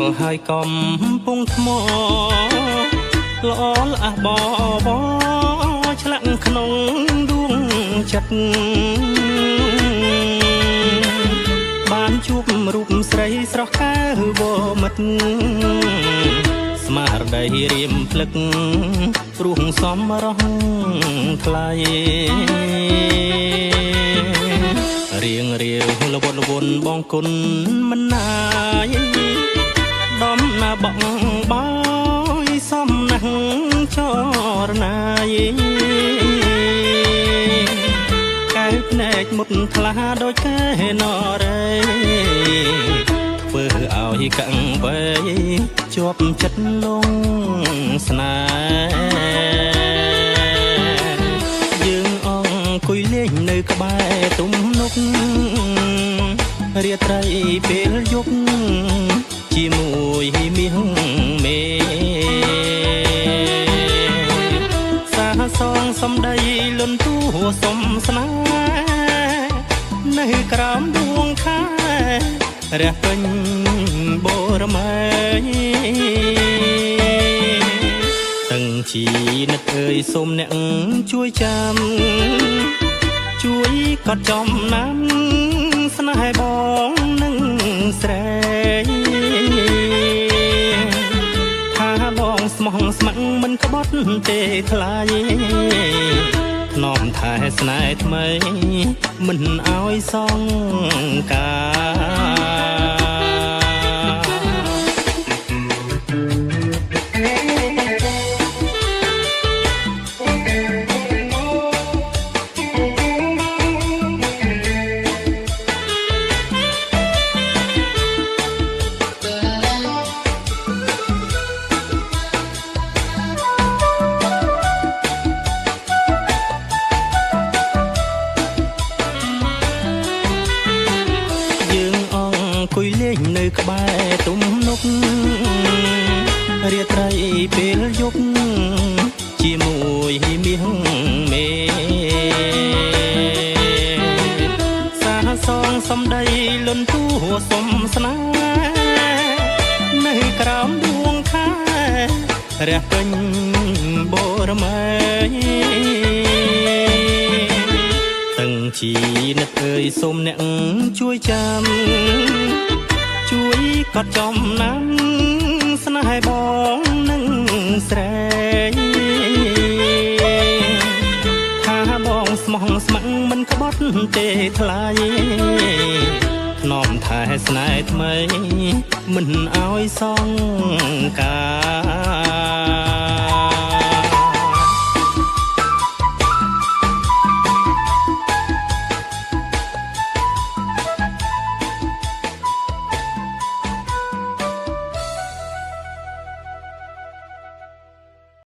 ល់ហើយកំពុងថ្មល្អល្អបបឆ្លាក់ក្នុងដួងចិត្តបានជួបរូបស្រីស្រស់កែវមិត្តស្មារតីរៀមភ្លឹកព្រោះសំរស់ថ្លៃរៀងរាវលវលវនបងគុណមិនណាយដំណាបងបយសំណាស់ចរណាយកែភ្នែកមុតថ្លាដូចកែនរេធ្វើឲ្យកាំងវែជាប់ចិត្តលងស្នេហ៍យើងអង្គុយលេងនៅក្បែរទំនប់រាត្រីពេលយប់ជាមួយមាសមេសាសងសំដីលន់ទួសំស្នេហ៍នៅក្រោមដួងខែរះពេញបរមីតឹងជីនិតអើយសូមអ្នកជួយចាំជួយកត់ចំណាំស្នេហ៍បងនឹងស្រីថាបងស្មោះស្ម័គ្រមិនក្បត់ទេថ្លៃធ្នមថែស្នេហ៍ថ្មីមិនឲ្យសងការគួយលេងនៅក្បែរទំនប់រាត្រីពេលយប់ជាមួយមាសមេសាសងសំដីលន់ទួសំស្នេហ៍នៅក្រោមដួងខែរះពេញបរមីតឹងជីនិតអើយសូមអ្នកជួយចាំជួយកត់ចំណាំស្នេហ៍បងនឹងស្រីថាបងស្មោះស្ម័គ្រមិនក្បត់ទេថ្លៃធ្នមថែស្នេហ៍ថ្មីមិនឲ្យសងការ